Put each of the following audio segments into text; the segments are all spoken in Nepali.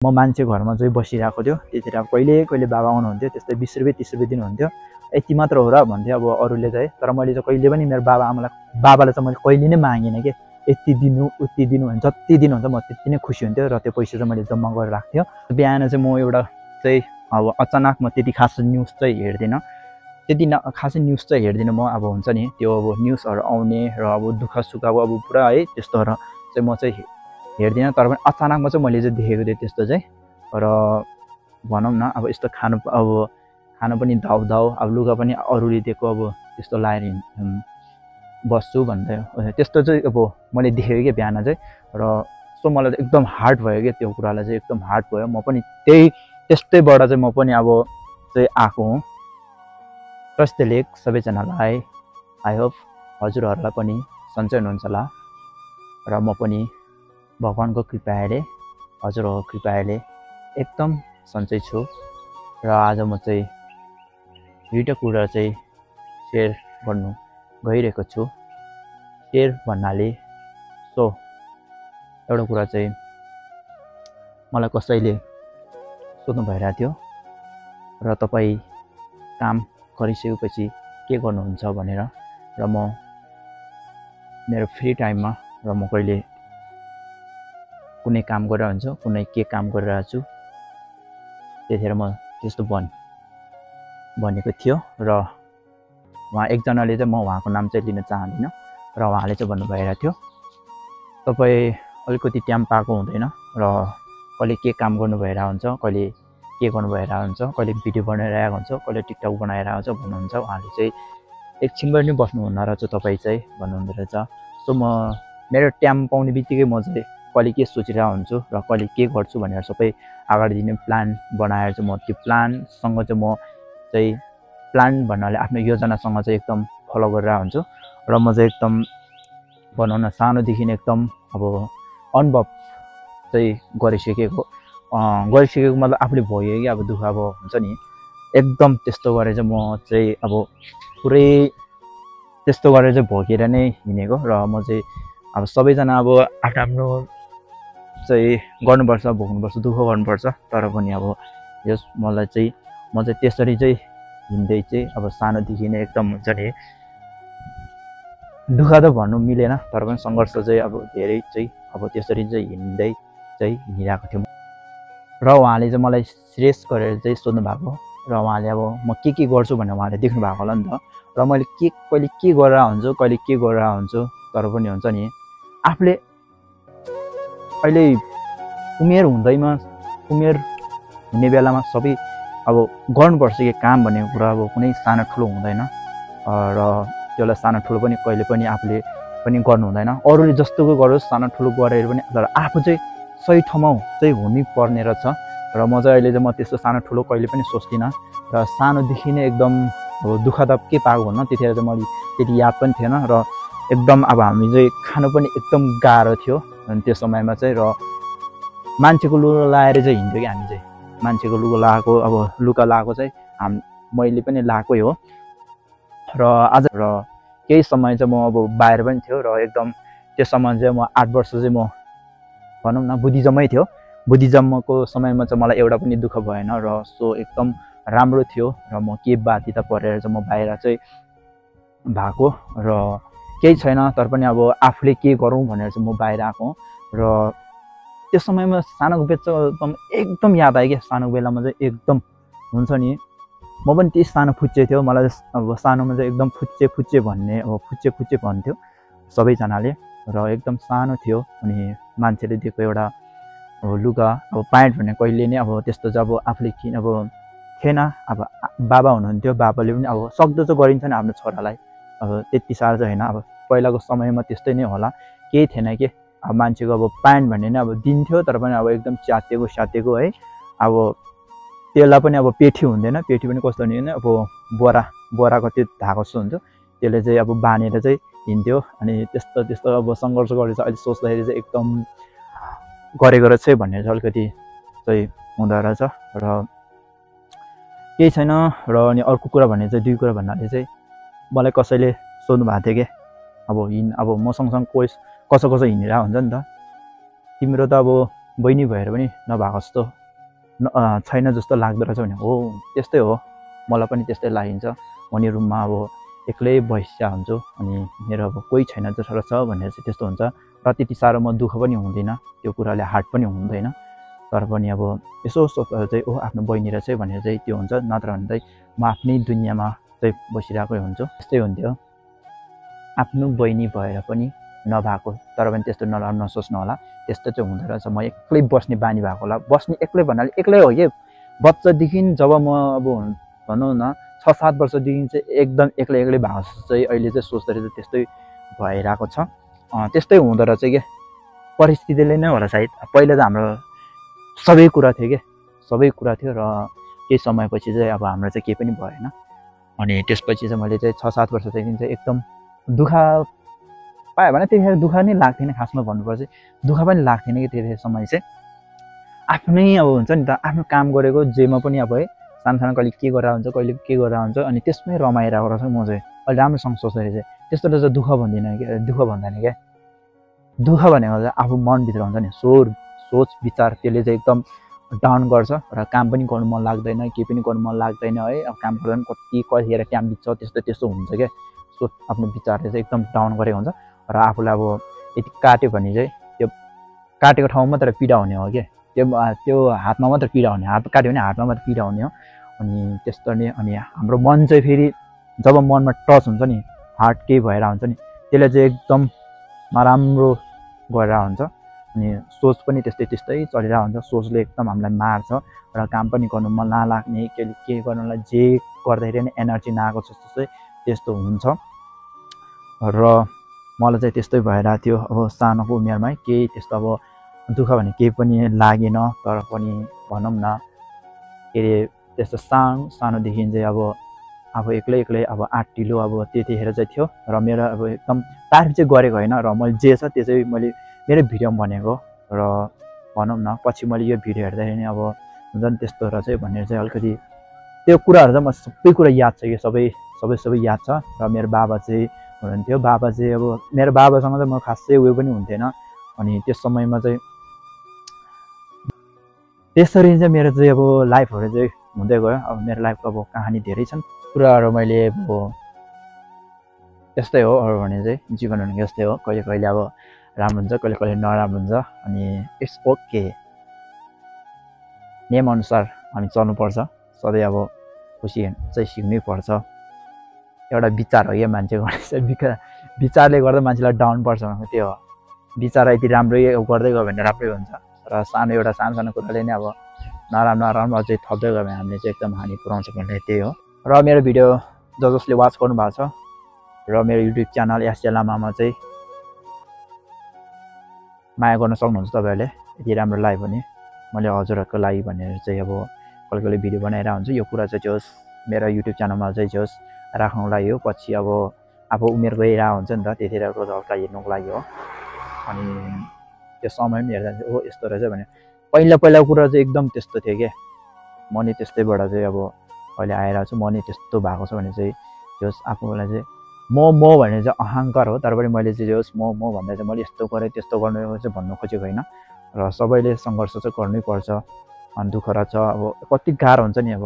म मान्छे घरमा चाहिँ बसिरहेको थियो त्यतिखेर अब कहिले बाबा आउनुहुन्थ्यो त्यस्तै 20 रुपैयाँ 30 रुपैयाँ दिनुहुन्थ्यो यति मात्र हो र भन्थ्यो अब अरूले चाहिँ तर मैले चाहिँ कहिले पनि मेरो बाबालाई चाहिँ मैले कहिले नै मागिनँ के यति दिनु उति दिनु भने जति दिनुहुन्छ म त्यति नै खुसी हुन्थ्यो र त्यो पैसा चाहिँ मैले जम्मा गरेर राख्थ्यो बिहान चाहिँ म एउटा चाहिँ अब अचानक म त्यति खास न्युज चाहिँ हेर्दिनँ त्यति खासै न्युज चाहिँ हेर्दिनँ म अब हुन्छ नि त्यो अब न्युजहरू आउने र अब दुःख सुख अब पुरा है त्यस्तोहरू चाहिँ म चाहिँ हेर्दिनँ तर पनि अचानकमा चाहिँ मैले चाहिँ देखेको थिएँ त्यस्तो चाहिँ र भनौँ न अब यस्तो खानु पनि धाउ अब लुगा पनि अरूले दिएको अब त्यस्तो लाएर बस्छु भन्दै त्यस्तो चाहिँ अब मैले देखेको कि बिहान चाहिँ र सो मलाई एकदम हार्ड भयो कि त्यो कुरालाई चाहिँ एकदम हार्ड भयो म पनि त्यस्तैबाट चाहिँ म पनि अब चाहिँ आएको हुँ प्रश्न लेख सबैजनालाई आई होप हजुरहरूलाई पनि सन्चै हुनुहुन्छ होला र म पनि भगवानको कृपाले हजुरहरूको कृपाले एकदम सन्चै छु र आज म चाहिँ दुईटा कुरा चाहिँ सेयर गर्नु गइरहेको छु सेयर भन्नाले सो एउटा कुरा चाहिँ मलाई कसैले सोध्नु भइरहेको थियो र तपाईँ काम गरिसकेपछि के गर्नुहुन्छ भनेर र म मेरो फ्री टाइममा र म कहिले कुनै काम गरेर हुन्छ कुनै के काम गरिरहेको छु त्यतिखेर म त्यस्तो भनेको थियो र उहाँ एकजनाले चाहिँ म उहाँको नाम चाहिँ लिन चाहदिनँ र उहाँले चाहिँ भन्नु भइरहेको थियो तपाईँ अलिकति टाइम पाएको हुँदैन र कहिले के काम गर्नु भइरहेको हुन्छ कहिले के गर्नु भइरहेको हुन्छ कहिले भिडियो बनाइरहेको हुन्छ कहिले टिकटक बनाइरहेको हुन्छ भन्नुहुन्छ उहाँले चाहिँ एकछिनबाट नि बस्नुहुन्न रहेछ तपाईँ चाहिँ भन्नुहुँदो रहेछ सो म मेरो टाइम पाउने बित्तिकै म चाहिँ कहिले के सोचिरहेको हुन्छु र कहिले के गर्छु भनेर सबै अगाडि दिने प्लान बनाएर चाहिँ म त्यो प्लानसँग चाहिँ म चाहिँ प्लान भन्नाले आफ्नो योजनासँग चाहिँ एकदम फलो गरिरहेको हुन्छु र म चाहिँ एकदम भनौँ न सानोदेखि नै एकदम अब अनुभव चाहिँ गरिसकेको मतलब आफूले भयो कि अब दुःख अब हुन्छ नि एकदम त्यस्तो गरेर चाहिँ म चाहिँ अब पुरै त्यस्तो गरेर चाहिँ भोगेर नै हिँडेको र म चाहिँ अब सबैजना अब आफ्नो चाहिँ गर्नुपर्छ भोग्नुपर्छ दुःख गर्नुपर्छ तर पनि अब यस मलाई चाहिँ म चाहिँ त्यसरी चाहिँ हिँड्दै चाहिँ अब सानोदेखि नै एकदम हुन्छ नि दुःख त भन्नु मिलेन तर पनि सङ्घर्ष चाहिँ अब धेरै चाहिँ अब त्यसरी चाहिँ हिँड्दै चाहिँ हिँडिरहेको थियो र उहाँले चाहिँ मलाई सिरियस गरेर चाहिँ सोध्नु भएको र उहाँले अब म के गर्छु भनेर उहाँले देख्नु भएको होला नि त र मैले कहिले के गरेर हुन्छु कहिले के गरेर हुन्छु तर पनि हुन्छ नि आफूले अहिले उमेर हुने बेलामा सबै अब गर्नुपर्छ कि काम भन्ने कुरा अब कुनै सानो ठुलो हुँदैन र त्यसलाई सानो ठुलो पनि कहिले पनि आफूले पनि गर्नु हुँदैन अरूले जस्तोको गरोस् सानो ठुलो गरेर पनि तर आफू चाहिँ सही ठाउँमा चाहिँ हुनै पर्ने रहेछ र म चाहिँ अहिले चाहिँ म त्यस्तो सानो ठुलो कहिले पनि सोच्दिनँ र सानोदेखि नै एकदम अब दुःख त के पाएको भन्नु त्यतिखेर चाहिँ मैले त्यति याद पनि थिएन र एकदम अब हामी चाहिँ खानु पनि एकदम गाह्रो थियो अनि त्यो समयमा चाहिँ र मान्छेको लुगा लाएर चाहिँ हिँड्थ्यो कि हामी चाहिँ मान्छेको लुगा लगाएको अब लुगा लगाएको चाहिँ मैले पनि लगाएकै हो र आज र केही समय चाहिँ म अब बाहिर पनि थियो र एकदम त्यो समय चाहिँ म 8 वर्ष चाहिँ म भनौँ न बुद्धिज्ममै थियो बुद्धिज्मको समयमा चाहिँ मलाई एउटा पनि दुःख भएन र सो एकदम राम्रो थियो र म के बाध्यता परेर चाहिँ म बाहिर चाहिँ भएको र केही छैन तर पनि अब आफूले के गरौँ भनेर चाहिँ म बाहिर आएको र त्यो समयमा सानोको बेला एकदम याद आयो क्या सानोको बेलामा चाहिँ एकदम हुन्छ नि म पनि त्यही सानो फुच्चे थियो मलाई अब सानोमा चाहिँ एकदम फुच्चे भन्ने अब फुच्चे भन्थ्यो सबैजनाले र एकदम सानो थियो अनि मान्छेले दिएको एउटा अब लुगा अब प्यान्ट भन्ने कहिले नै अब त्यस्तो चाहिँ अब आफूले किन अब थिएन अब बाबा हुनुहुन्थ्यो बाबाले पनि अब सक्दो चाहिँ गरिन्छ नि आफ्नो छोरालाई अब त्यति साह्रो चाहिँ होइन अब पहिलाको समयमा त्यस्तै नै होला केही थिएन कि अब मान्छेको अब प्यान्ट भन्ने नै अब दिन्थ्यो तर पनि अब एकदम च्यातेको है अब त्यसलाई पनि अब पेठी हुँदैन पेठी पनि कस्तो हुने अब बोराको त्यो धागो जस्तो हुन्थ्यो त्यसले चाहिँ अब बाँधेर चाहिँ हिँड्थ्यो अनि त्यस्तो अब सङ्घर्ष गरेर चाहिँ अहिले सोच्दाखेरि चाहिँ एकदम गरेको रहेछ भन्ने चाहिँ अलिकति चाहिँ हुँदो रहेछ र केही छैन र अनि अर्को कुरा भन्ने चाहिँ दुई कुरा भन्नाले चाहिँ मलाई कसैले सोध्नु भएको थियो कि अब म सँगसँग कसो हिँडिरहेको हुन्छ नि त तिम्रो त अब बहिनी भएर पनि नभएको जस्तो छैन जस्तो लाग्दो रहेछ भने हो त्यस्तै हो, मलाई पनि त्यस्तै लागिन्छ। म नि रुममा अब एक्लै बसिया हुन्छु अनि मेरो अब कोही छैन जस्तो रहेछ भनेर चाहिँ त्यस्तो हुन्छ। र त्यति साह्रो म दुःख पनि हुँदिनँ, त्यो कुराले हार्ड पनि हुँदैन। तर पनि अब यसो सोच्दा चाहिँ ओ आफ्नो बहिनी रहेछ भनेर चाहिँ त्यो हुन्छ, नत्र भने चाहिँ म आफ्नै दुनियाँमा चाहिँ बसिरहेकै हुन्छु। त्यस्तै हुन्थ्यो, आफ्नो बहिनी भएर पनि नभएको। तर पनि त्यस्तो नसोच्नु होला, त्यस्तो चाहिँ हुँदो रहेछ। म एक्लै बस्ने बानी भएको होला, बस्ने एक्लै भन्नाले एक्लै हो कि बच्चादेखि जब म अब भनौँ न 6-7 वर्षदेखि चाहिँ एकदम एक्लै भएको चाहिँ अहिले चाहिँ सोच्दा चाहिँ त्यस्तै भइरहेको छ। त्यस्तै हुँदो रहेछ कि परिस्थितिले नै होला सायद। पहिला त हाम्रो सबै कुरा थियो कि सबै कुरा थियो र केही समयपछि चाहिँ अब हाम्रो चाहिँ केही पनि भएन। अनि त्यसपछि चाहिँ मैले चाहिँ 6-7 वर्षदेखि चाहिँ एकदम दुःख पायो भने त्यतिखेर दुःख नै लाग्थेन, खासमा भन्नुपर्छ दुःख पनि लाग्थेन कि त्यतिखेर समय चाहिँ आफ्नै अब हुन्छ नि त, आफ्नो काम गरेको जेमा पनि अब है सानो कहिले के गरेर हुन्छ कहिले के गरेर हुन्छ अनि त्यसमै रमाइरहेको रहेछ। म चाहिँ अहिले राम्रोसँग सोच्दाखेरि चाहिँ त्यस्तो चाहिँ दुःख भन्दिनँ क्या, दुःख भन्दैन क्या। दुःख भनेको चाहिँ आफू मनभित्र हुन्छ नि सोच विचार, त्यसले चाहिँ एकदम डाउन गर्छ र काम पनि गर्नु मन लाग्दैन, केही पनि गर्नु मन लाग्दैन है। अब काम गर्दा पनि कतिखेर टाइम बित्छ, त्यस्तो हुन्छ क्या। सोच आफ्नो विचारले चाहिँ एकदम डाउन गरेको हुन्छ र आफूलाई अब यति काट्यो भने चाहिँ त्यो काटेको ठाउँमा मात्र पीडा हुने हो क्या, त्यो हातमा मात्र पीडा हुने, हात काट्यो भने हातमा मात्र पीडा हुने हो। अनि त्यस्तो नै अनि हाम्रो मन चाहिँ फेरि जब मनमा टच हुन्छ नि, हार्ट केही भएर हुन्छ नि, त्यसले चाहिँ एकदम नराम्रो गरेर हुन्छ। अनि सोच पनि त्यस्तै चलिरहेको हुन्छ, सोचले एकदम हामीलाई मार्छ र काम पनि गर्नु मन नलाग्ने, के गर्नलाई जे गर्दाखेरि नै एनर्जी नआएको जस्तो चाहिँ त्यस्तो हुन्छ। र मलाई चाहिँ त्यस्तै भइरहेको थियो अब सानोको उमेरमै, केही त्यस्तो अब दुःख भने केही पनि लागेन। तर पनि भनौँ न के अरे त्यस्तो सानोदेखि चाहिँ अब एक्लै अब आँटिलो अब त्यतिखेर चाहिँ थियो। र मेरो अब एकदम तारिफ चाहिँ गरेको होइन, र मैले जे छ त्यो चाहिँ मैले मेरो भिडियोमा भनेको। र भनौँ न पछि मैले यो भिडियो हेर्दाखेरि नि अब हुन्छ नि त्यस्तो रहेछ भनेर चाहिँ अलिकति त्यो कुराहरू चाहिँ म सबै कुरा याद छ कि सबै याद छ। र मेरो बाबा चाहिँ हुनुहुन्थ्यो, बाबा चाहिँ अब मेरो बाबासँग चाहिँ म खासै उयो पनि हुन्थेन। अनि त्यस समयमा चाहिँ त्यसरी चाहिँ मेरो चाहिँ अब लाइफहरू चाहिँ हुँदै गयो। अब मेरो लाइफको अब कहानी धेरै छन्, कुराहरू मैले अब यस्तै हो। अरू भने चाहिँ जीवन भनेको यस्तै हो, कहिले अब राम्रो हुन्छ, कहिले नराम्रो हुन्छ। अनि इट्स ओके, नियमअनुसार हामी चल्नुपर्छ सधैँ। अब खुसी चाहिँ सिक्नै पर्छ, एउटा विचार हो क्या मान्छेको। विचारले गर्दा मान्छेलाई डाउन पर्छ भनेको त्यो हो। विचार यति राम्रै गर्दै गयो भने राम्रै हुन्छ, र सानो कुराले नै अब नराम्रो अझै थप्दै गयो भने हामीले चाहिँ एकदम हानि पुऱ्याउँछ भन्ने त्यही हो। र मेरो भिडियो जसले वाच गर्नुभएको छ र मेरो युट्युब च्यानल एसजे लामामा चाहिँ माया गर्न सक्नुहुन्छ तपाईँहरूले। यति राम्रो लाग्यो भने मैले हजुरहरूको लागि भनेर चाहिँ अब कहिले भिडियो बनाइरहेको हुन्छु। यो कुरा चाहिँ जोस् मेरो युट्युब च्यानलमा चाहिँ जोस् राख्नुको लागि हो। पछि अब उमेर गइरहेको हुन्छ नि त, त्यतिखेर रोज हल्का हेर्नुको लागि हो। अनि त्यो समय पनि हेर्दा चाहिँ ओ यस्तो रहेछ भने पहिला कुरा चाहिँ एकदम त्यस्तो थियो क्या। म नि त्यस्तैबाट चाहिँ अब अहिले आइरहेको छु। म नि त्यस्तो भएको छ भने चाहिँ जोस् आफूलाई चाहिँ म भने चाहिँ अहङ्कार हो। तर पनि मैले चाहिँ जोस् म भन्दा चाहिँ मैले यस्तो गरेँ त्यस्तो गर्ने चाहिँ भन्नु खोजेको होइन। र सबैले सङ्घर्ष चाहिँ गर्नै पर्छ। अनि दुःख रहेछ अब कति गाह्रो हुन्छ नि, अब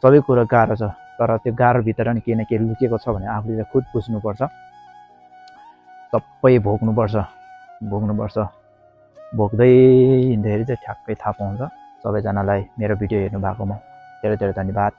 सबै कुरो गाह्रो छ। तर त्यो गाह्रोभित्र नि केही न केही लुकेको छ भने आफूले चाहिँ खुद बुझ्नुपर्छ, सबै भोग्नुपर्छ। भोग्दै हिँड्दाखेरि चाहिँ ठ्याक्कै थाहा पाउँछ। सबैजनालाई मेरो भिडियो हेर्नु भएकोमा धेरै धन्यवाद।